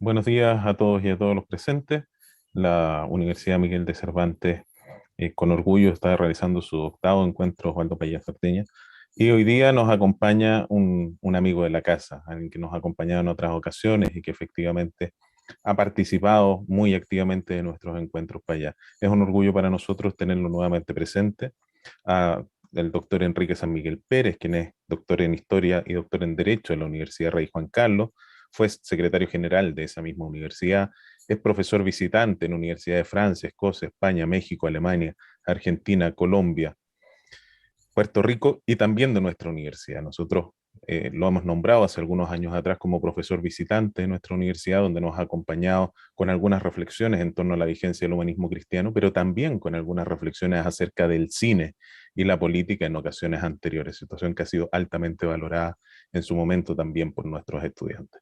Buenos días a todos y a todos los presentes. La Universidad Miguel de Cervantes, con orgullo, está realizando su octavo encuentro Osvaldo Paya Sarteña. Y hoy día nos acompaña un amigo de la casa, alguien que nos ha acompañado en otras ocasiones y que efectivamente ha participado muy activamente de nuestros encuentros para allá. Es un orgullo para nosotros tenerlo nuevamente presente, a el doctor Enrique San Miguel Pérez, quien es doctor en Historia y doctor en Derecho en la Universidad Rey Juan Carlos, fue secretario general de esa misma universidad, es profesor visitante en Universidad de Francia, Escocia, España, México, Alemania, Argentina, Colombia, Puerto Rico y también de nuestra universidad. Nosotros lo hemos nombrado hace algunos años atrás como profesor visitante de nuestra universidad, donde nos ha acompañado con algunas reflexiones en torno a la vigencia del humanismo cristiano, pero también con algunas reflexiones acerca del cine y la política en ocasiones anteriores, situación que ha sido altamente valorada en su momento también por nuestros estudiantes.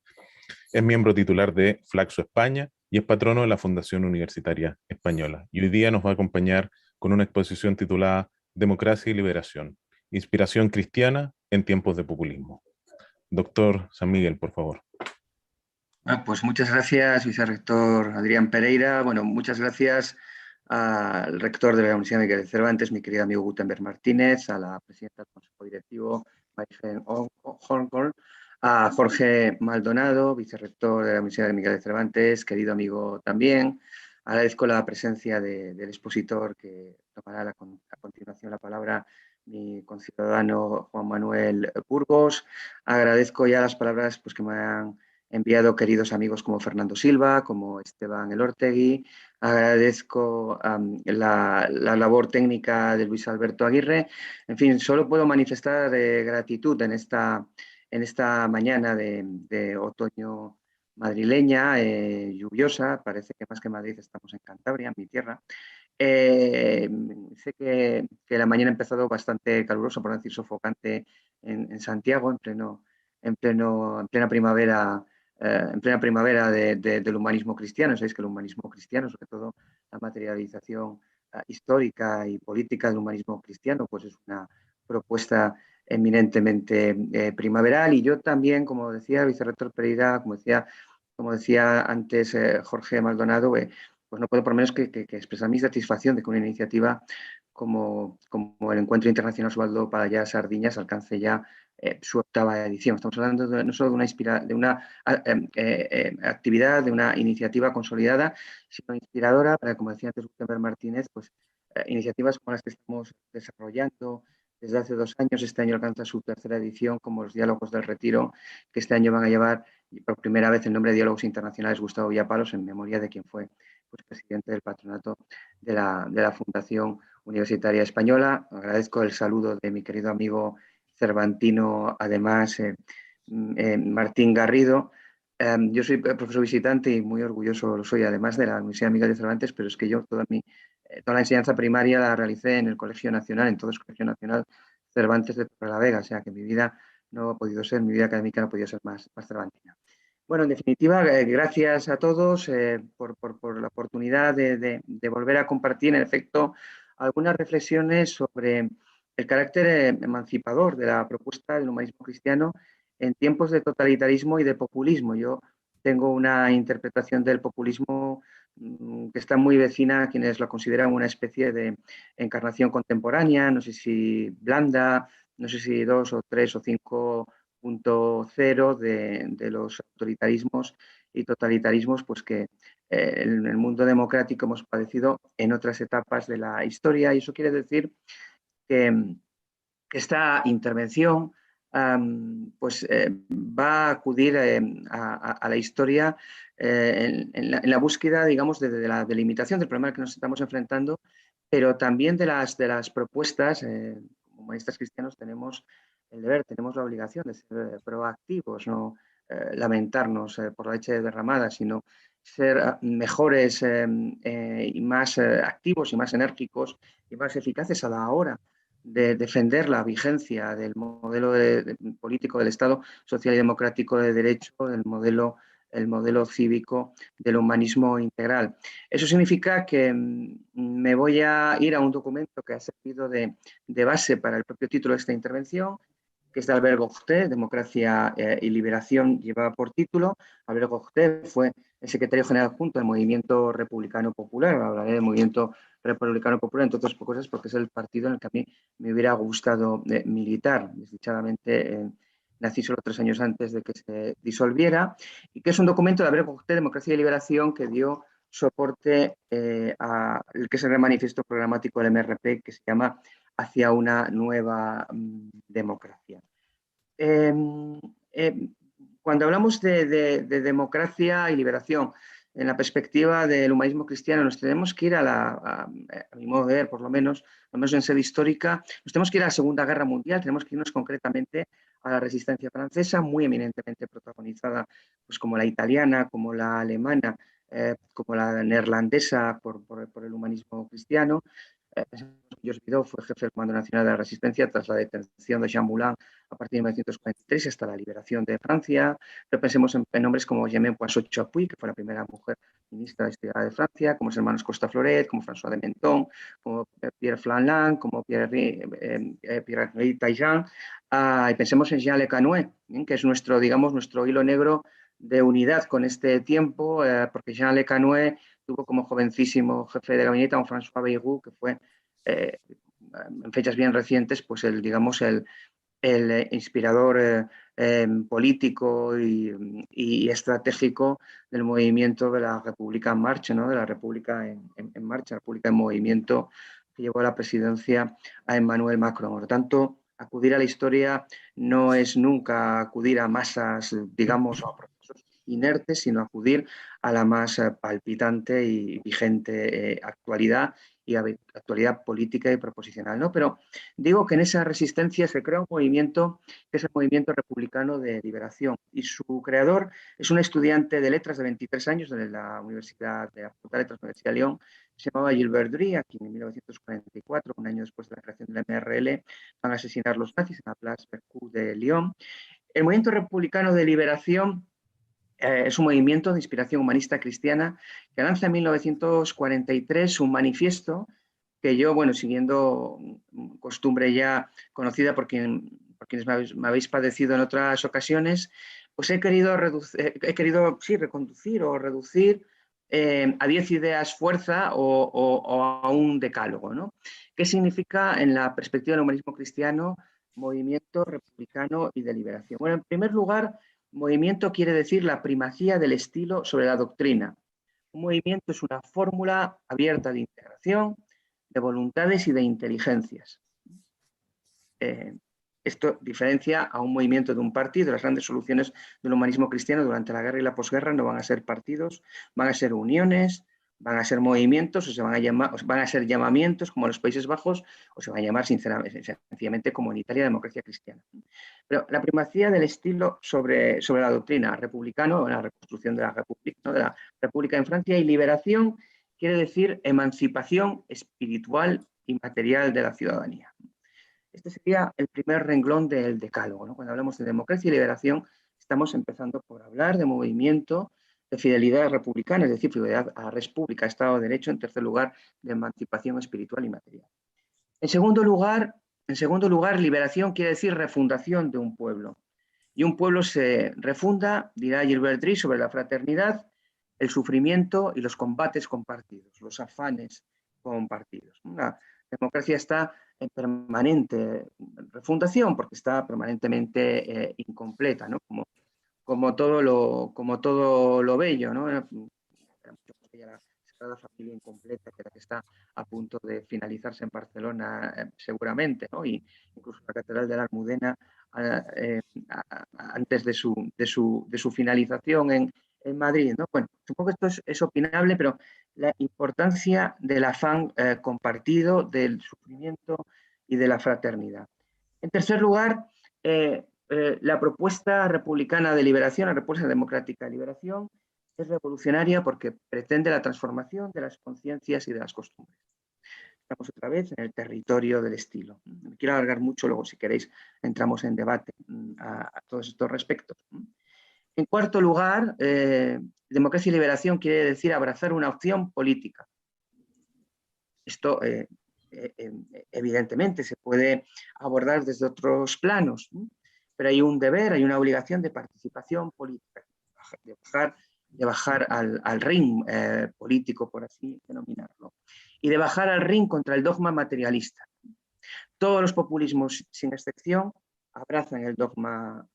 Es miembro titular de Flaxo España y es patrono de la Fundación Universitaria Española. Y hoy día nos va a acompañar con una exposición titulada Democracia y Liberación, Inspiración Cristiana en tiempos de populismo. Doctor San Miguel, por favor. Pues muchas gracias, vicerrector Adrián Pereira. Bueno, muchas gracias al rector de la Universidad Miguel de Cervantes, mi querido amigo Gutenberg Martínez, a la presidenta del Consejo Directivo, Marifen Hornborn, a Jorge Maldonado, vicerrector de la Universidad de Miguel de Cervantes, querido amigo también. Agradezco la presencia del expositor que tomará a continuación la palabra, mi conciudadano Juan Manuel Burgos. Agradezco ya las palabras que me han enviado queridos amigos como Fernando Silva, como Esteban Elortegui. Agradezco la labor técnica de Luis Alberto Aguirre. En fin, solo puedo manifestar gratitud en esta mañana de otoño madrileña, lluviosa. Parece que más que Madrid estamos en Cantabria, en mi tierra. Sé que la mañana ha empezado bastante calurosa, por no decir sofocante, en Santiago, en plena primavera, del humanismo cristiano. Sabéis que el humanismo cristiano, sobre todo la materialización histórica y política del humanismo cristiano, pues es una propuesta eminentemente primaveral. Y yo también, como decía el vicerrector Pereira, como decía antes Jorge Maldonado, pues no puedo por menos que expresar mi satisfacción de que una iniciativa como el Encuentro Internacional Osvaldo Pallá Sardiñas alcance ya su octava edición. Estamos hablando no solo de una actividad, de una iniciativa consolidada, sino inspiradora para, como decía antes Gutenberg Martínez, pues iniciativas como las que estamos desarrollando desde hace 2 años. Este año alcanza su tercera edición, como los Diálogos del Retiro, que este año van a llevar por primera vez el nombre de Diálogos Internacionales Gustavo Villapalos, en memoria de quien fue presidente del patronato de la Fundación Universitaria Española. Agradezco el saludo de mi querido amigo cervantino, además, Martín Garrido. Yo soy profesor visitante y muy orgulloso lo soy, además de la Universidad Miguel de Cervantes, pero es que yo toda la enseñanza primaria la realicé en el Colegio Nacional, en todo el Colegio Nacional Cervantes de Torrelavega, o sea que mi vida mi vida académica no ha podido ser más cervantina. Bueno, en definitiva, gracias a todos por la oportunidad de volver a compartir, en efecto, algunas reflexiones sobre el carácter emancipador de la propuesta del humanismo cristiano en tiempos de totalitarismo y de populismo. Yo tengo una interpretación del populismo que está muy vecina a quienes lo consideran una especie de encarnación contemporánea, no sé si blanda, no sé si 2 o 3 o 5.0 de los autoritarismos y totalitarismos pues que en el mundo democrático hemos padecido en otras etapas de la historia. Y eso quiere decir que esta intervención va a acudir a la historia en la búsqueda, digamos, de la delimitación del problema al que nos estamos enfrentando, pero también de las propuestas. Como humanistas cristianos tenemos el deber, tenemos la obligación de ser proactivos, no lamentarnos por la leche derramada, sino ser mejores y más activos y más enérgicos y más eficaces a la hora de defender la vigencia del modelo político del Estado social y democrático de derecho, el modelo cívico del humanismo integral. Eso significa que me voy a ir a un documento que ha servido de base para el propio título de esta intervención, que es de Albert Gogté, Democracia y Liberación, llevaba por título. Albert Gogté fue el secretario general adjunto del Movimiento Republicano Popular. Hablaré del Movimiento Republicano Popular, entre otras cosas, porque es el partido en el que a mí me hubiera gustado militar. Desdichadamente, nací solo 3 años antes de que se disolviera, y que es un documento de la Comité de Democracia y Liberación que dio soporte al que es el manifiesto programático del MRP, que se llama Hacia una nueva democracia. Cuando hablamos de democracia y liberación, en la perspectiva del humanismo cristiano, nos tenemos que ir a mi modo de ver, por lo menos en sede histórica, nos tenemos que ir a la Segunda Guerra Mundial, tenemos que irnos concretamente a la resistencia francesa, muy eminentemente protagonizada, pues como la italiana, como la alemana, como la neerlandesa por el humanismo cristiano. José Vidó fue jefe del Comando Nacional de la Resistencia tras la detención de Jean Moulin a partir de 1943 hasta la liberación de Francia. Pero pensemos en nombres como Germaine Poinçot-Chapuis, que fue la primera mujer ministra de la Historia de Francia, como los hermanos Costa Floret, como François de Menthon, como Pierre Flanlan, como Pierre Taillon. Y pensemos en Jean Le Canoë, que es nuestro, digamos, nuestro hilo negro de unidad con este tiempo, porque Jean Le Canoë tuvo como jovencísimo jefe de gabinete a un François Bayrou, que fue en fechas bien recientes, pues digamos, el inspirador político y estratégico del movimiento de la República en Marcha, ¿no? De la República en Marcha, la República en Movimiento, que llevó a la presidencia a Emmanuel Macron. Por lo tanto, acudir a la historia no es nunca acudir a masas, digamos, o a procesos inertes, sino acudir a la más palpitante y vigente actualidad y actualidad política y proposicional, ¿no? Pero digo que en esa resistencia se crea un movimiento que es el Movimiento Republicano de Liberación, y su creador es un estudiante de letras de 23 años de la Universidad de la Facultad de Letras de la Universidad de Lyon, se llamaba Gilbert Dry, a quien en 1944, un año después de la creación del MRL, van a asesinar los nazis en la Place Bercou de Lyon. El Movimiento Republicano de Liberación es un movimiento de inspiración humanista cristiana que lanza en 1943 un manifiesto que yo, bueno, siguiendo costumbre ya conocida por quienes me habéis padecido en otras ocasiones, pues he querido reconducir o reducir a 10 ideas fuerza o a un decálogo, ¿no? ¿Qué significa en la perspectiva del humanismo cristiano movimiento republicano y de liberación? Bueno, en primer lugar, movimiento quiere decir la primacía del estilo sobre la doctrina. Un movimiento es una fórmula abierta de integración, de voluntades y de inteligencias. Esto diferencia a un movimiento de un partido. Las grandes soluciones del humanismo cristiano durante la guerra y la posguerra no van a ser partidos, van a ser uniones, van a ser movimientos, o van a ser llamamientos como en los Países Bajos, o se van a llamar sencillamente como en Italia democracia cristiana. Pero la primacía del estilo sobre la doctrina republicano, la reconstrucción de la República, ¿no? De la República en Francia, y liberación quiere decir emancipación espiritual y material de la ciudadanía. Este sería el primer renglón del decálogo, ¿no? Cuando hablamos de democracia y liberación, estamos empezando por hablar de movimiento de fidelidad republicana, es decir, fidelidad a la res pública, Estado de Derecho. En tercer lugar, de emancipación espiritual y material. En segundo lugar, liberación quiere decir refundación de un pueblo. Y un pueblo se refunda, dirá Gilbert Dry, sobre la fraternidad, el sufrimiento y los combates compartidos, los afanes compartidos. La democracia está en permanente refundación porque está permanentemente incompleta, ¿no? Como todo lo bello, ¿no? La Sagrada Familia incompleta, que está a punto de finalizarse en Barcelona seguramente, ¿no? Y incluso la Catedral de la Almudena antes de su finalización en Madrid, ¿no? Bueno, supongo que esto es opinable, pero la importancia del afán compartido, del sufrimiento y de la fraternidad. En tercer lugar, la propuesta republicana de liberación, la propuesta democrática de liberación, es revolucionaria porque pretende la transformación de las conciencias y de las costumbres. Estamos otra vez en el territorio del estilo. No me quiero alargar mucho, luego si queréis entramos en debate a todos estos respectos. En cuarto lugar, democracia y liberación quiere decir abrazar una opción política. Esto evidentemente se puede abordar desde otros planos, ¿no? Pero hay un deber, hay una obligación de participación política, de bajar de bajar al ring político, por así denominarlo, y de bajar al ring contra el dogma materialista. Todos los populismos, sin excepción, abrazan el dogma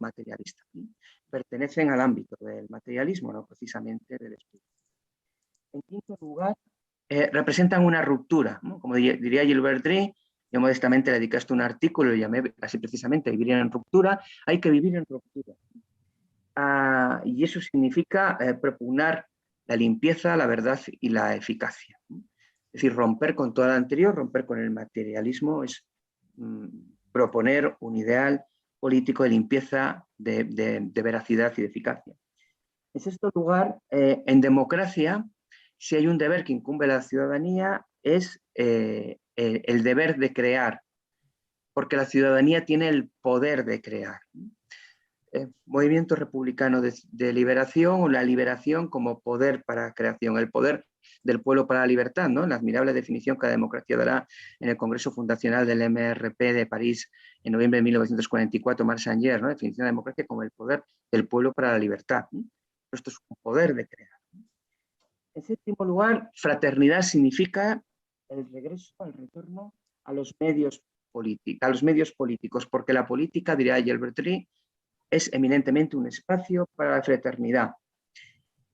materialista. Pertenecen al ámbito del materialismo, no precisamente del espíritu. En quinto lugar, representan una ruptura, ¿no? Como diría Gilbert Ryle, yo modestamente le dediqué a esto un artículo, lo llamé así precisamente, vivir en ruptura. Hay que vivir en ruptura. Y eso significa propugnar la limpieza, la verdad y la eficacia. Es decir, romper con todo lo anterior, romper con el materialismo, es proponer un ideal político de limpieza, de veracidad y de eficacia. En sexto lugar, en democracia, si hay un deber que incumbe a la ciudadanía, es el deber de crear, porque la ciudadanía tiene el poder de crear. Movimiento republicano de liberación, o la liberación como poder para creación, el poder del pueblo para la libertad, ¿no? La admirable definición que la democracia dará en el Congreso Fundacional del MRP de París en noviembre de 1944, Marc Sanger, ¿no? Definición de la democracia como el poder del pueblo para la libertad, ¿no? Esto es un poder de crear. En séptimo lugar, fraternidad significa el regreso, el retorno a los medios políticos, porque la política, diría Gilbert Ryle, es eminentemente un espacio para la fraternidad.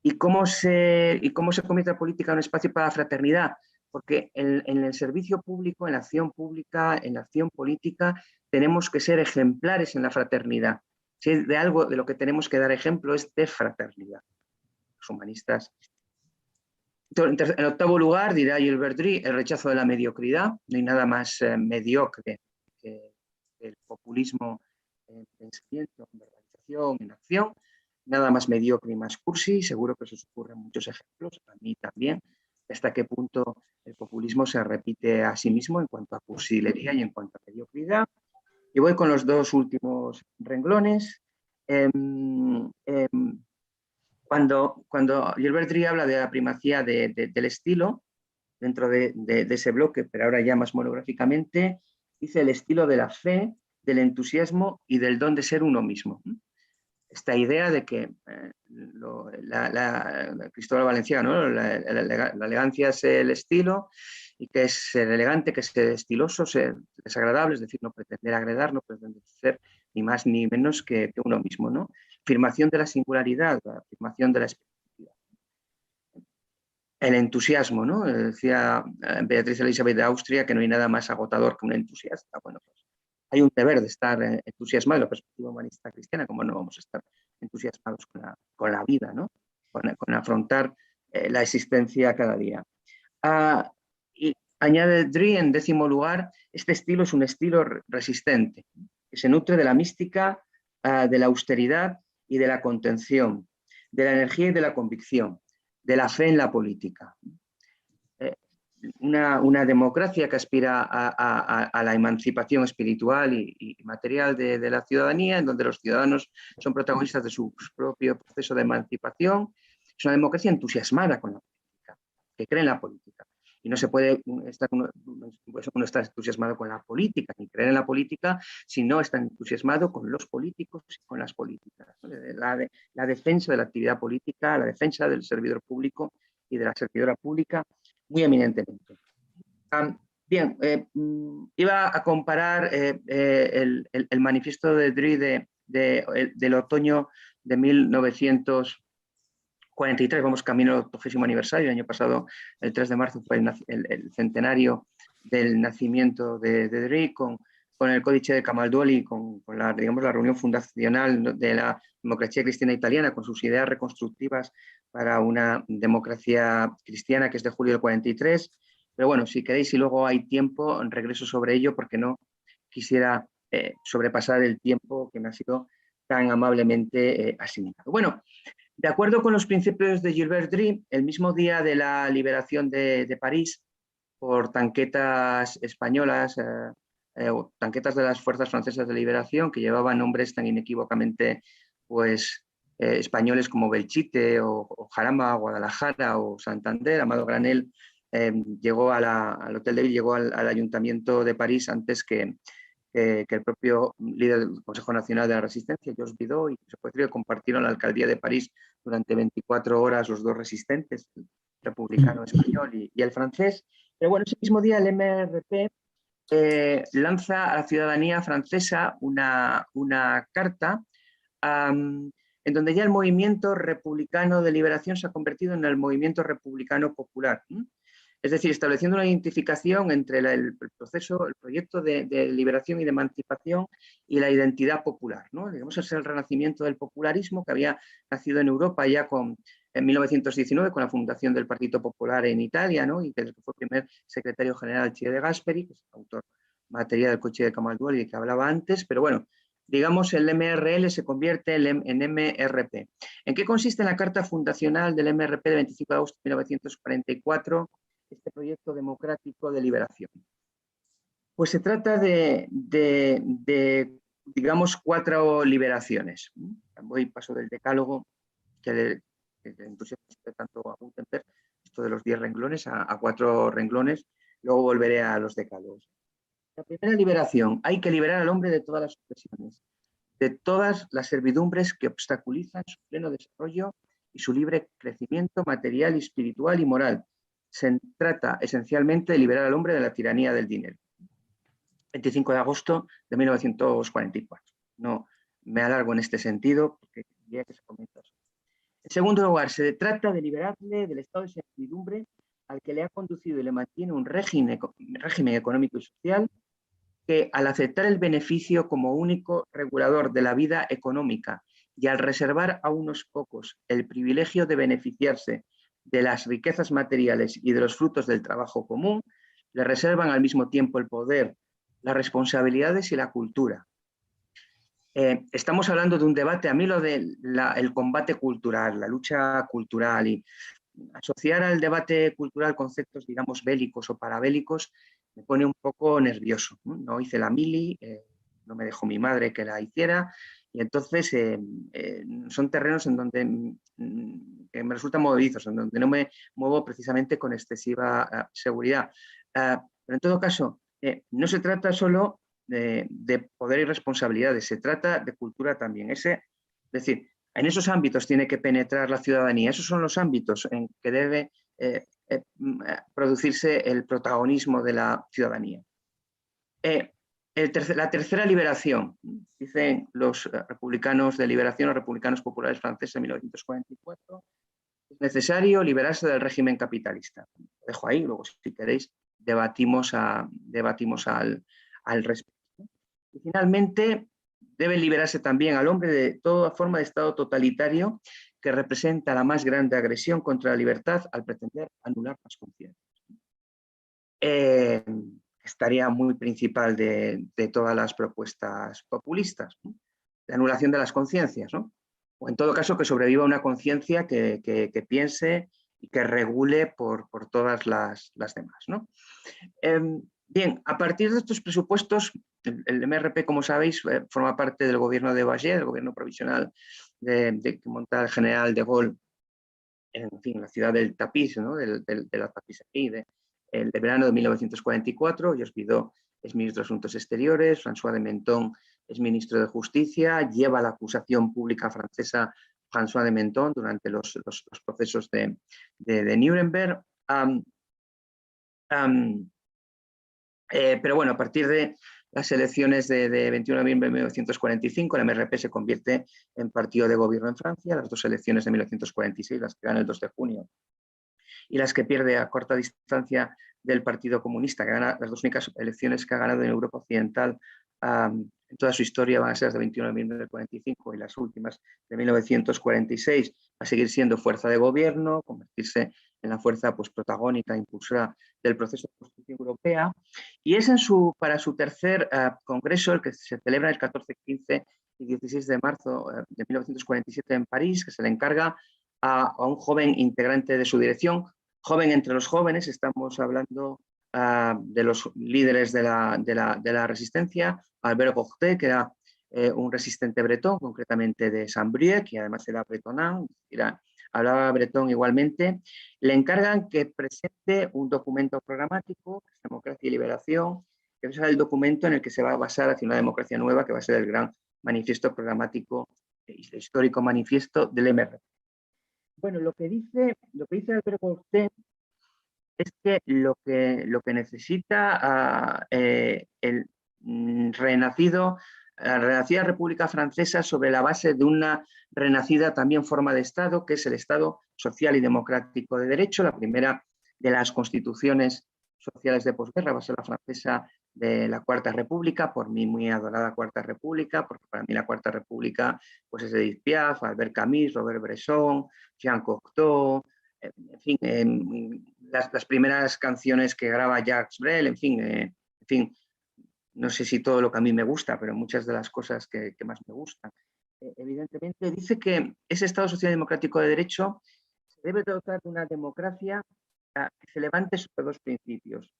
¿Y cómo se convierte la política en un espacio para la fraternidad? Porque en el servicio público, en la acción pública, en la acción política, tenemos que ser ejemplares en la fraternidad. Si es de algo de lo que tenemos que dar ejemplo es de fraternidad. Los humanistas. En octavo lugar, dirá Gilbert Ryle, el rechazo de la mediocridad. No hay nada más mediocre que el populismo en pensamiento, en verbalización, en acción. Nada más mediocre y más cursi. Seguro que se os ocurren muchos ejemplos, a mí también. Hasta qué punto el populismo se repite a sí mismo en cuanto a cursilería y en cuanto a mediocridad. Y voy con los dos últimos renglones. Cuando Gilbert Ryle habla de la primacía del estilo, dentro de ese bloque, pero ahora ya más monográficamente, dice el estilo de la fe, del entusiasmo y del don de ser uno mismo. Esta idea de que Cristóbal Valenciano, ¿no? La elegancia es el estilo, y que es ser elegante, que es ser estiloso, ser desagradable, es decir, no pretender agradar, no pretender ser ni más ni menos que uno mismo, ¿no? Afirmación de la singularidad, la afirmación de la especificidad. El entusiasmo, ¿no? Decía Beatriz Elizabeth de Austria que no hay nada más agotador que un entusiasta. Bueno, pues hay un deber de estar entusiasmado en la perspectiva humanista cristiana, como no vamos a estar entusiasmados con la vida, ¿no? Con afrontar la existencia cada día. Y añade Ryle, en décimo lugar, este estilo es un estilo resistente, que se nutre de la mística, de la austeridad y de la contención, de la energía y de la convicción, de la fe en la política. Una democracia que aspira a la emancipación espiritual y material de la ciudadanía, en donde los ciudadanos son protagonistas de su propio proceso de emancipación. Es una democracia entusiasmada con la política, que cree en la política. Y no se puede estar uno está entusiasmado con la política, ni creer en la política, si no está entusiasmado con los políticos y con las políticas. La defensa de la actividad política, la defensa del servidor público y de la servidora pública, muy eminentemente. Bien, iba a comparar el manifiesto de Ryle del otoño de 1943, vamos camino al 80º aniversario. El año pasado, el 3 de marzo, fue el centenario del nacimiento de Ryle, con el Códice de Camaldoli, con la reunión fundacional de la democracia cristiana italiana, con sus ideas reconstructivas para una democracia cristiana, que es de julio del 43. Pero bueno, si queréis, si luego hay tiempo, regreso sobre ello, porque no quisiera sobrepasar el tiempo que me ha sido tan amablemente asignado. Bueno, de acuerdo con los principios de Gilbert Ryle, el mismo día de la liberación de París por tanquetas españolas, tanquetas de las fuerzas francesas de liberación, que llevaban nombres tan inequívocamente pues, españoles como Belchite o Jarama, Guadalajara o Santander, Amado Granel llegó al Hotel de Ville, llegó al Ayuntamiento de París antes que que el propio líder del Consejo Nacional de la Resistencia, Georges Bidault, y se puede decir que compartieron la alcaldía de París durante 24 horas los dos resistentes, el republicano español y el francés. Pero bueno, ese mismo día el MRP lanza a la ciudadanía francesa una carta en donde ya el movimiento republicano de liberación se ha convertido en el movimiento republicano popular. Es decir, estableciendo una identificación entre el proceso, el proyecto de liberación y de emancipación y la identidad popular, ¿no? Digamos, es el renacimiento del popularismo que había nacido en Europa ya en 1919 con la fundación del Partido Popular en Italia, ¿no? Y que fue el primer secretario general Che de Gasperi, que es el autor material del Coche de Camaldoli que hablaba antes, pero bueno, digamos, el MRL se convierte en MRP. ¿En qué consiste la carta fundacional del MRP de 25 de agosto de 1944, este proyecto democrático de liberación? Pues se trata de digamos, 4 liberaciones. Voy paso del decálogo, que le entusiasma tanto a Gutenberg, esto de los 10 renglones, a 4 renglones, luego volveré a los decálogos. La primera liberación: hay que liberar al hombre de todas las opresiones, de todas las servidumbres que obstaculizan su pleno desarrollo y su libre crecimiento material, espiritual y moral. Se trata esencialmente de liberar al hombre de la tiranía del dinero. 25 de agosto de 1944. No me alargo en este sentido porque diría que se comienza así. En segundo lugar, se trata de liberarle del estado de servidumbre al que le ha conducido y le mantiene un régimen económico y social que, al aceptar el beneficio como único regulador de la vida económica y al reservar a unos pocos el privilegio de beneficiarse de las riquezas materiales y de los frutos del trabajo común, le reservan al mismo tiempo el poder, las responsabilidades y la cultura. Estamos hablando de un debate, a mí lo del el combate cultural, la lucha cultural, y asociar al debate cultural conceptos, digamos, bélicos o parabélicos, me pone un poco nervioso. No hice la mili, no me dejó mi madre que la hiciera, y entonces son terrenos en donde me resultan movedizos, en donde no me muevo precisamente con excesiva seguridad. Pero en todo caso, no se trata solo de poder y responsabilidades, se trata de cultura también. Es decir, en esos ámbitos tiene que penetrar la ciudadanía, esos son los ámbitos en que debe producirse el protagonismo de la ciudadanía. La tercera liberación, dicen los republicanos de liberación, los republicanos populares franceses en 1944, es necesario liberarse del régimen capitalista. Lo dejo ahí, luego si queréis debatimos al respecto. Y finalmente, debe liberarse también al hombre de toda forma de estado totalitario que representa la más grande agresión contra la libertad al pretender anular las conciencias. Estaría muy principal de todas las propuestas populistas, ¿no? La anulación de las conciencias, ¿no? O en todo caso que sobreviva una conciencia que piense y que regule por todas las demás, ¿no? Bien, a partir de estos presupuestos, el MRP, como sabéis, forma parte del gobierno de Bagé, del gobierno provisional que monta el general de Gaulle en fin, la ciudad del tapiz, ¿no? de la tapicería, de verano de 1944. Joseph Bidault es ministro de Asuntos Exteriores, François de Menthon es ministro de Justicia, lleva la acusación pública francesa François de Menthon durante los procesos de Nuremberg. Pero bueno, a partir de las elecciones de 21 de noviembre de 1945, el MRP se convierte en partido de gobierno en Francia. Las dos elecciones de 1946, las que gana el 2 de junio y las que pierde a corta distancia del Partido Comunista, que gana las dos únicas elecciones que ha ganado en Europa Occidental en toda su historia, van a ser las de 21 de noviembre del 45 y las últimas de 1946, va a seguir siendo fuerza de gobierno, convertirse en la fuerza pues, protagónica, impulsora del proceso de construcción europea. Y es para su tercer congreso, el que se celebra el 14, 15 y 16 de marzo de 1947 en París, que se le encarga a un joven integrante de su dirección, joven entre los jóvenes, estamos hablando de los líderes de la resistencia, Albert Gaudet, que era un resistente bretón, concretamente de Saint-Brieuc, que además era bretonán, hablaba bretón igualmente. Le encargan que presente un documento programático, Democracia y Liberación, que será el documento en el que se va a basar hacia una democracia nueva, que va a ser el gran manifiesto programático, histórico manifiesto del MRP. Bueno, lo que dice Alberto Ortega es que lo que necesita el renacida República Francesa sobre la base de una renacida también forma de Estado, que es el Estado social y democrático de derecho. La primera de las constituciones sociales de posguerra va a ser la francesa de la Cuarta República, por mí muy adorada Cuarta República, porque para mí la Cuarta República pues es Edith Piaf, Albert Camus, Robert Bresson, Jean Cocteau, en fin, las primeras canciones que graba Jacques Brel, en fin, no sé si todo lo que a mí me gusta, pero muchas de las cosas que más me gustan. Evidentemente dice que ese Estado social democrático de derecho se debe dotar de una democracia que se levante sobre dos principios.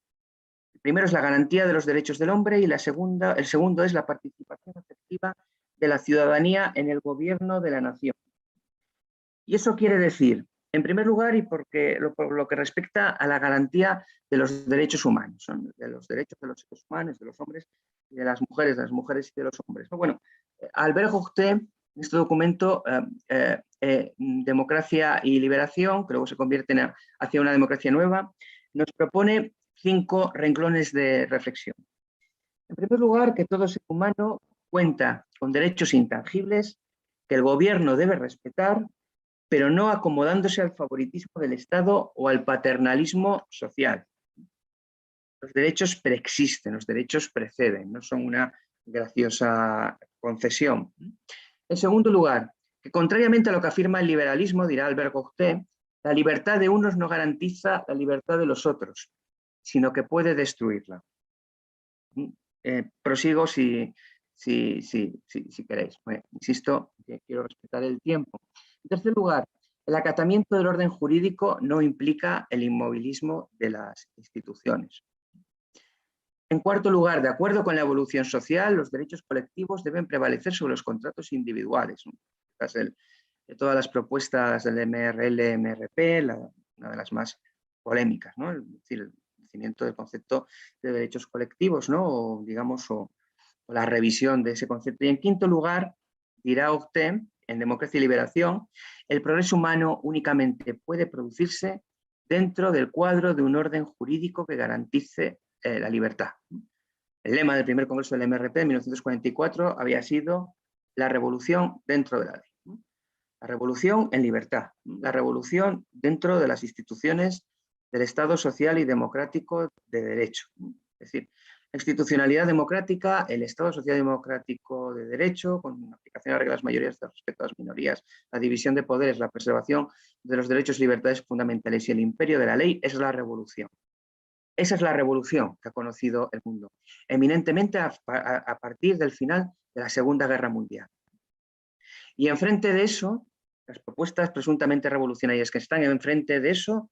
El primero es la garantía de los derechos del hombre y el segundo es la participación efectiva de la ciudadanía en el gobierno de la nación. Y eso quiere decir, en primer lugar, y por lo que respecta a la garantía de los derechos humanos, ¿no? De los derechos de los seres humanos, de los hombres y de las mujeres y de los hombres. Bueno, Albert Hochté, en este documento, Democracia y Liberación, que luego se convierte hacia una democracia nueva, nos propone 5 renglones de reflexión. En primer lugar, que todo ser humano cuenta con derechos intangibles que el gobierno debe respetar, pero no acomodándose al favoritismo del Estado o al paternalismo social. Los derechos preexisten, los derechos preceden, no son una graciosa concesión. En segundo lugar, que contrariamente a lo que afirma el liberalismo, dirá Albert Hochté, la libertad de unos no garantiza la libertad de los otros, sino que puede destruirla. Prosigo si queréis. Bueno, insisto, que quiero respetar el tiempo. En tercer lugar, el acatamiento del orden jurídico no implica el inmovilismo de las instituciones. En cuarto lugar, de acuerdo con la evolución social, los derechos colectivos deben prevalecer sobre los contratos individuales. De todas las propuestas del MRL, MRP, una de las más polémicas, ¿no? Es decir, el nacimiento del concepto de derechos colectivos, ¿no? O, digamos, o la revisión de ese concepto. Y en quinto lugar, dirá Hochté, en Democracia y Liberación, el progreso humano únicamente puede producirse dentro del cuadro de un orden jurídico que garantice la libertad. El lema del primer congreso del MRP en 1944 había sido la revolución dentro de la ley. La revolución en libertad, la revolución dentro de las instituciones del Estado social y democrático de derecho. Es decir, la institucionalidad democrática, el Estado social democrático de derecho, con aplicación de reglas mayorías de respeto a las minorías, la división de poderes, la preservación de los derechos y libertades fundamentales y el imperio de la ley, esa es la revolución. Esa es la revolución que ha conocido el mundo, eminentemente a partir del final de la Segunda Guerra Mundial. Y enfrente de eso, las propuestas presuntamente revolucionarias que están enfrente de eso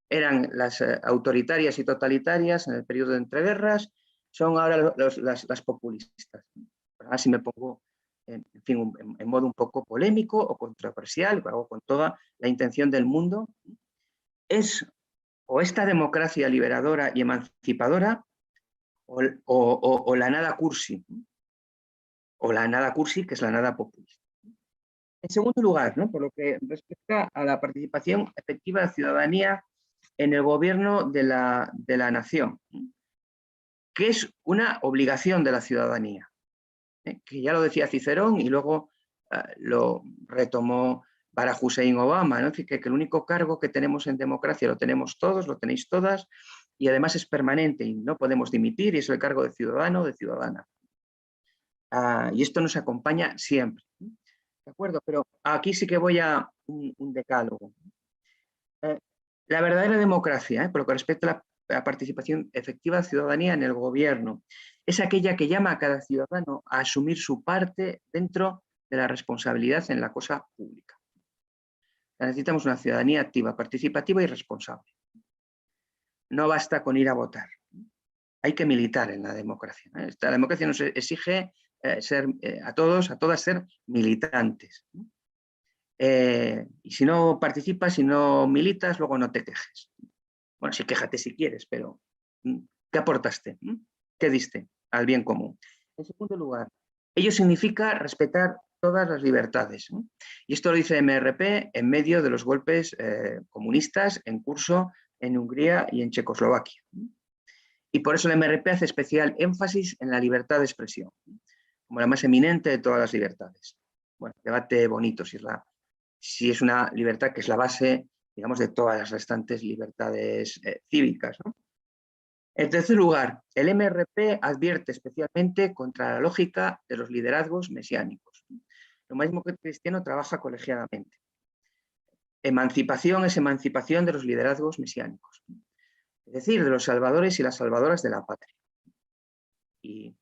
eran las autoritarias y totalitarias en el periodo de entreguerras, son ahora las populistas. Ahora si me pongo en modo un poco polémico o controversial, lo hago con toda la intención del mundo, es o esta democracia liberadora y emancipadora o la nada cursi, o la nada cursi, que es la nada populista. En segundo lugar, ¿no? Por lo que respecta a la participación efectiva de la ciudadanía en el gobierno de la nación, que es una obligación de la ciudadanía, que ya lo decía Cicerón y luego lo retomó Barack Hussein Obama, ¿no? Que el único cargo que tenemos en democracia lo tenemos todos, lo tenéis todas, y además es permanente y no podemos dimitir, y es el cargo de ciudadano o de ciudadana. Y esto nos acompaña siempre. ¿De acuerdo? Pero aquí sí que voy a un decálogo. La verdadera democracia, por lo que respecta a la participación efectiva de la ciudadanía en el gobierno, es aquella que llama a cada ciudadano a asumir su parte dentro de la responsabilidad en la cosa pública. Necesitamos una ciudadanía activa, participativa y responsable. No basta con ir a votar. Hay que militar en la democracia. La democracia nos exige a todas ser militantes. Y si no participas, si no militas, luego no te quejes. Bueno, sí, quéjate si quieres, pero ¿Qué aportaste? ¿Qué diste al bien común? En segundo lugar, ello significa respetar todas las libertades. Y esto lo dice MRP en medio de los golpes comunistas en curso en Hungría y en Checoslovaquia. Y por eso el MRP hace especial énfasis en la libertad de expresión, como la más eminente de todas las libertades. Bueno, debate bonito si es una libertad que es la base, digamos, de todas las restantes libertades cívicas, ¿no? En tercer lugar, el MRP advierte especialmente contra la lógica de los liderazgos mesiánicos. El humanismo cristiano trabaja colegiadamente. Emancipación es emancipación de los liderazgos mesiánicos, es decir, de los salvadores y las salvadoras de la patria. Y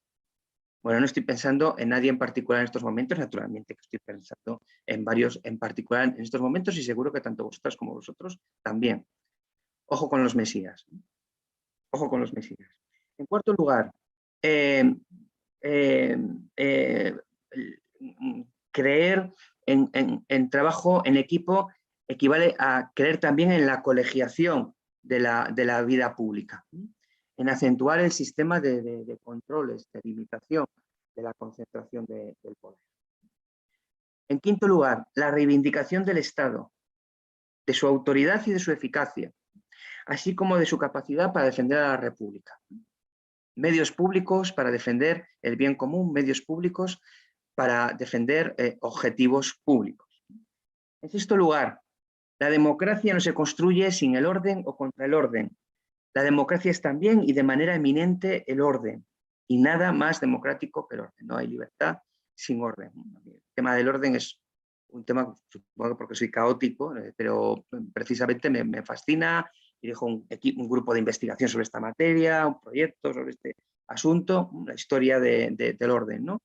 bueno, no estoy pensando en nadie en particular en estos momentos, naturalmente que estoy pensando en varios en particular en estos momentos y seguro que tanto vosotras como vosotros también. Ojo con los mesías. Ojo con los mesías. En cuarto lugar, creer en trabajo en equipo equivale a creer también en la colegiación de la vida pública, en acentuar el sistema de controles, de limitación de la concentración del poder. En quinto lugar, la reivindicación del Estado, de su autoridad y de su eficacia, así como de su capacidad para defender a la República. Medios públicos para defender el bien común, medios públicos para defender objetivos públicos. En sexto lugar, la democracia no se construye sin el orden o contra el orden. La democracia es también y de manera eminente el orden. Y nada más democrático que el orden. No hay libertad sin orden. El tema del orden es un tema, supongo porque soy caótico, pero precisamente me fascina. Dirijo un grupo de investigación sobre esta materia, un proyecto sobre este asunto, la historia del orden, ¿no?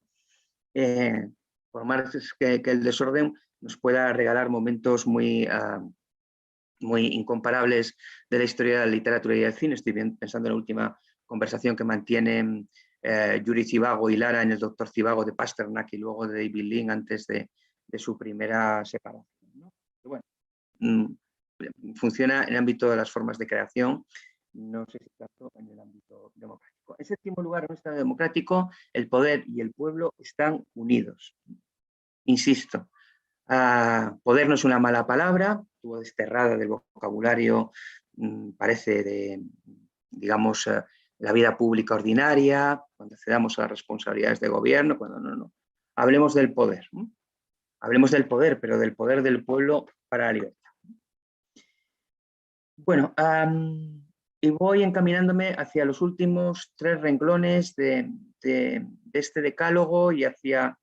Por más que el desorden nos pueda regalar momentos muy incomparables de la historia de la literatura y del cine. Estoy pensando en la última conversación que mantienen Yuri Zivago y Lara en El Doctor Zivago de Pasternak y luego de David Lean antes de su primera separación, ¿no? Pero bueno, funciona en el ámbito de las formas de creación, no sé si tanto en el ámbito democrático. En séptimo lugar, en un Estado democrático, el poder y el pueblo están unidos. Insisto, poder no es una mala palabra, estuvo desterrada del vocabulario, parece de, digamos, la vida pública ordinaria, cuando accedamos a las responsabilidades de gobierno, cuando no. Hablemos del poder, ¿no? Hablemos del poder, pero del poder del pueblo para la libertad. Bueno, y voy encaminándome hacia los últimos 3 renglones de este decálogo y hacia,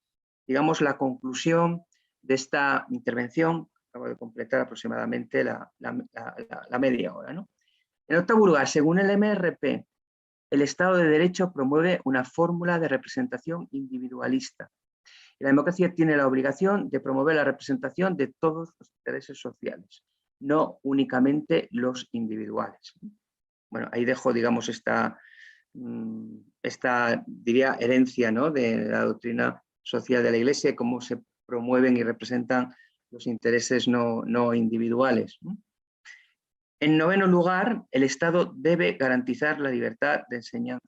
digamos, la conclusión de esta intervención. Acabo de completar aproximadamente la media hora, ¿no? En octavo lugar, según el MRP, el Estado de Derecho promueve una fórmula de representación individualista. Y la democracia tiene la obligación de promover la representación de todos los intereses sociales, no únicamente los individuales. Bueno, ahí dejo, digamos, esta diría, herencia, ¿no?, de la doctrina social de la Iglesia, cómo se promueven y representan los intereses no individuales. En noveno lugar, el Estado debe garantizar la libertad de enseñanza.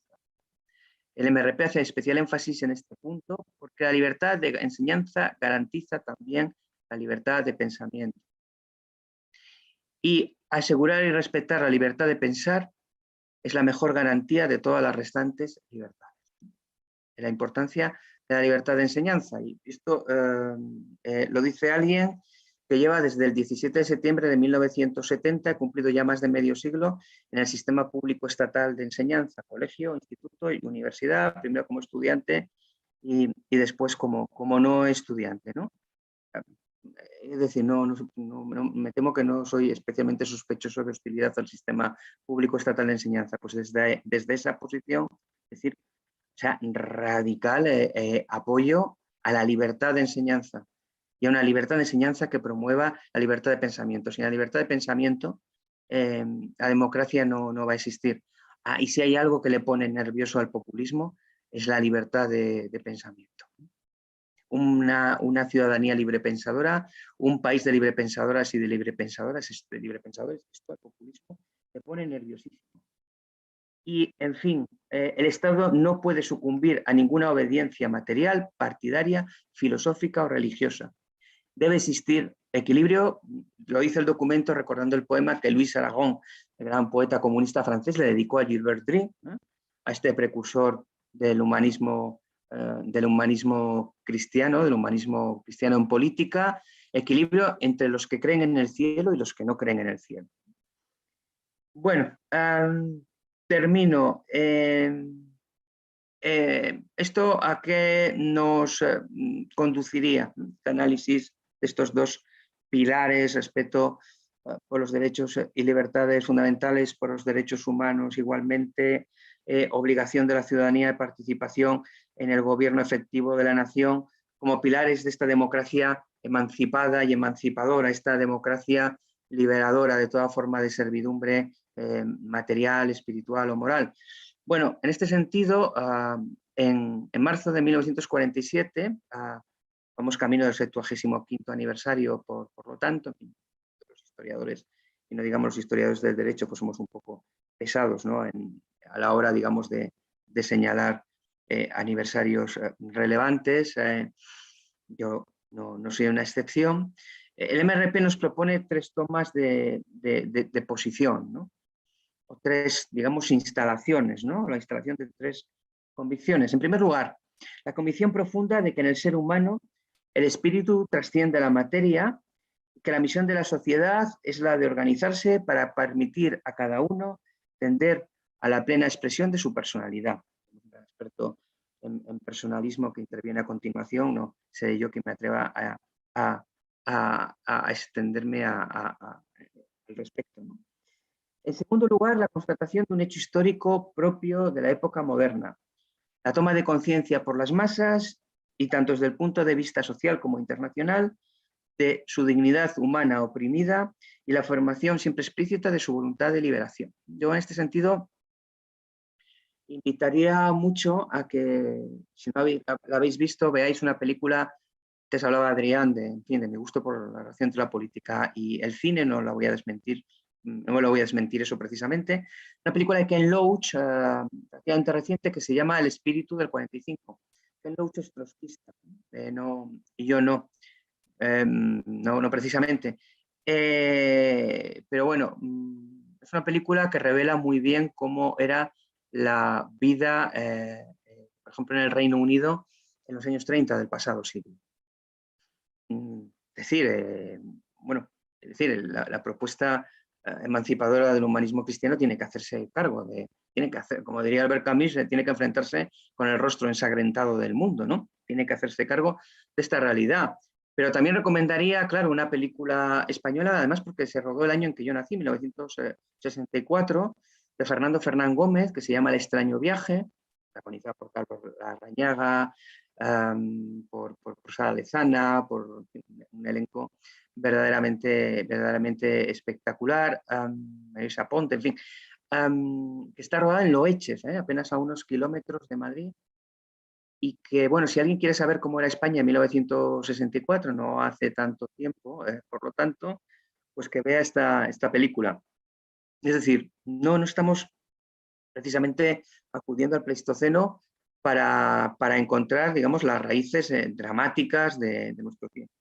El MRP hace especial énfasis en este punto porque la libertad de enseñanza garantiza también la libertad de pensamiento. Y asegurar y respetar la libertad de pensar es la mejor garantía de todas las restantes libertades. La importancia de la libertad de enseñanza. Y esto lo dice alguien que lleva desde el 17 de septiembre de 1970, ha cumplido ya más de medio siglo en el sistema público estatal de enseñanza, colegio, instituto y universidad, primero como estudiante y después como no estudiante, ¿no? Es decir, me temo que no soy especialmente sospechoso de hostilidad al sistema público estatal de enseñanza, pues desde esa posición, es decir, o sea, radical apoyo a la libertad de enseñanza y a una libertad de enseñanza que promueva la libertad de pensamiento. Sin la libertad de pensamiento, la democracia no va a existir. Y si hay algo que le pone nervioso al populismo, es la libertad de pensamiento. Una ciudadanía librepensadora, un país de librepensadoras y de librepensadores, esto al populismo le pone nerviosísimo. y, en fin, el Estado no puede sucumbir a ninguna obediencia material, partidaria, filosófica o religiosa. Debe existir equilibrio, lo dice el documento recordando el poema que Louis Aragon, el gran poeta comunista francés, le dedicó a Gilbert Dry, a este precursor del humanismo cristiano en política, equilibrio entre los que creen en el cielo y los que no creen en el cielo. Bueno, termino. ¿Esto a qué nos conduciría? Este análisis de estos dos pilares, respeto por los derechos y libertades fundamentales, por los derechos humanos igualmente, obligación de la ciudadanía de participación en el gobierno efectivo de la nación, como pilares de esta democracia emancipada y emancipadora, esta democracia liberadora de toda forma de servidumbre material, espiritual o moral. Bueno, en este sentido, en marzo de 1947, vamos camino del 75º aniversario, por lo tanto, los historiadores, y no digamos los historiadores del derecho, pues somos un poco pesados, ¿no? A la hora, digamos, de señalar aniversarios relevantes. Yo no soy una excepción. El MRP nos propone 3 tomas de posición, ¿no? O 3, digamos, instalaciones, ¿no? La instalación de 3 convicciones. En primer lugar, la convicción profunda de que en el ser humano el espíritu trasciende la materia, que la misión de la sociedad es la de organizarse para permitir a cada uno tender a la plena expresión de su personalidad. Un experto en personalismo que interviene a continuación, no seré yo quien me atreva a extenderme al respecto, ¿no? En segundo lugar, la constatación de un hecho histórico propio de la época moderna, la toma de conciencia por las masas y tanto desde el punto de vista social como internacional de su dignidad humana oprimida y la formación siempre explícita de su voluntad de liberación. Yo en este sentido invitaría mucho a que, si no la habéis visto, veáis una película. Antes hablaba Adrián de mi gusto por la relación entre la política y el cine, no la voy a desmentir, no me lo voy a desmentir eso precisamente. Una película de Ken Loach, relativamente reciente, que se llama El espíritu del 45. Ken Loach es trotskista, y yo no. No precisamente. Pero bueno, es una película que revela muy bien cómo era la vida, por ejemplo, en el Reino Unido en los años 30 del pasado siglo. La propuesta emancipadora del humanismo cristiano tiene que hacerse cargo como diría Albert Camus, tiene que enfrentarse con el rostro ensangrentado del mundo, ¿no? Tiene que hacerse cargo de esta realidad. Pero también recomendaría, claro, una película española, además porque se rodó el año en que yo nací, 1964, de Fernando Fernán Gómez, que se llama El extraño viaje, protagonizada por Carlos Larrañaga, por Sara Lezana, por un elenco verdaderamente espectacular, Marisa Ponte, en fin, que está rodada en Loeches, apenas a unos kilómetros de Madrid, y que, bueno, si alguien quiere saber cómo era España en 1964, no hace tanto tiempo, por lo tanto, pues que vea esta película. Es decir, no estamos precisamente acudiendo al Pleistoceno para encontrar, digamos, las raíces dramáticas de nuestro tiempo.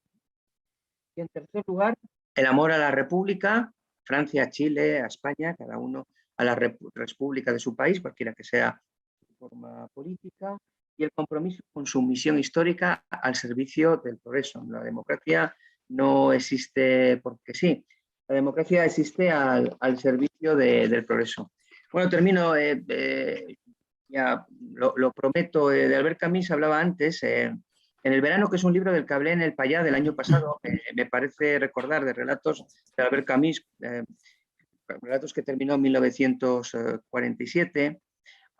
Y en tercer lugar, el amor a la República, Francia, a Chile, a España, cada uno a la república de su país, cualquiera que sea su forma política, y el compromiso con su misión histórica al servicio del progreso. La democracia no existe porque sí, la democracia existe al servicio del progreso. Bueno, termino, ya lo prometo, de Albert Camus hablaba antes, En el verano, que es un libro del que hablé en el Payá del año pasado, me parece recordar de relatos de Albert Camus, relatos que terminó en 1947.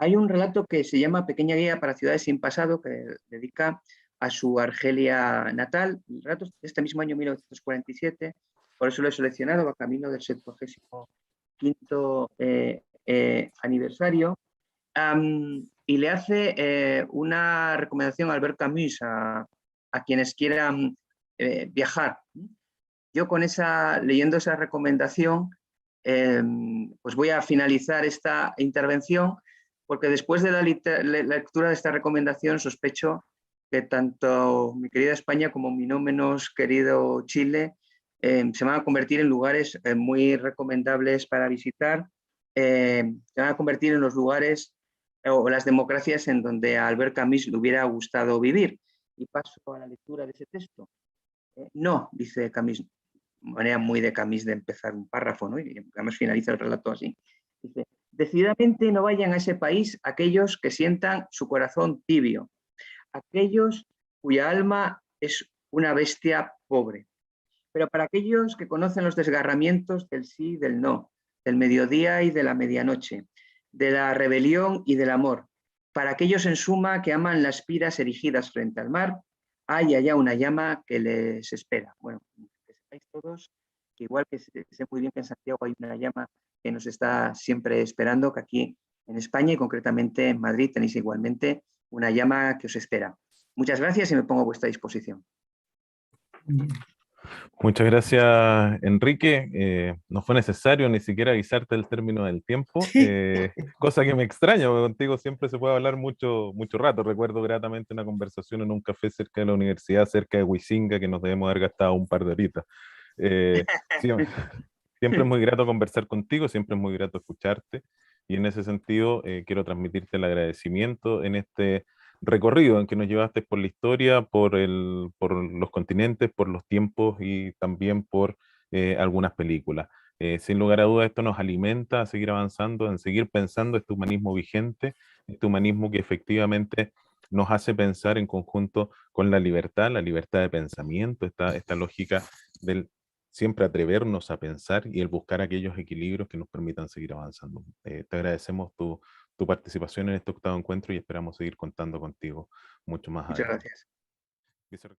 Hay un relato que se llama Pequeña guía para ciudades sin pasado, que dedica a su Argelia natal. El relato es de este mismo año 1947, por eso lo he seleccionado, va camino del 75º aniversario. Y le hace una recomendación a Albert Camus a quienes quieran viajar. Yo leyendo esa recomendación, pues voy a finalizar esta intervención porque después de la lectura de esta recomendación sospecho que tanto mi querida España como mi no menos querido Chile se van a convertir en lugares muy recomendables para visitar, se van a convertir en los lugares o las democracias en donde a Albert Camus le hubiera gustado vivir. Y paso a la lectura de ese texto. No, dice Camus, manera muy de Camus de empezar un párrafo, ¿no? Y además finaliza el relato así. Dice, decididamente no vayan a ese país aquellos que sientan su corazón tibio, aquellos cuya alma es una bestia pobre. Pero para aquellos que conocen los desgarramientos del sí y del no, del mediodía y de la medianoche, de la rebelión y del amor, para aquellos en suma que aman las piras erigidas frente al mar, hay allá una llama que les espera. Bueno, que sepáis todos que igual que sé muy bien que en Santiago hay una llama que nos está siempre esperando, que aquí en España y concretamente en Madrid tenéis igualmente una llama que os espera. Muchas gracias y me pongo a vuestra disposición. Muchas gracias, Enrique. No fue necesario ni siquiera avisarte el término del tiempo, cosa que me extraña, porque contigo siempre se puede hablar mucho, mucho rato. Recuerdo gratamente una conversación en un café cerca de la universidad, cerca de Huizinga, que nos debemos haber gastado un par de horitas. Eh, sí, siempre es muy grato conversar contigo, siempre es muy grato escucharte, y en ese sentido quiero transmitirte el agradecimiento en este recorrido en que nos llevaste por la historia, por los continentes, por los tiempos y también por algunas películas. Sin lugar a dudas, esto nos alimenta a seguir avanzando, en seguir pensando este humanismo vigente, este humanismo que efectivamente nos hace pensar en conjunto con la libertad de pensamiento, esta lógica del siempre atrevernos a pensar y el buscar aquellos equilibrios que nos permitan seguir avanzando. Te agradecemos tu participación en este octavo encuentro y esperamos seguir contando contigo mucho más Muchas adelante. gracias.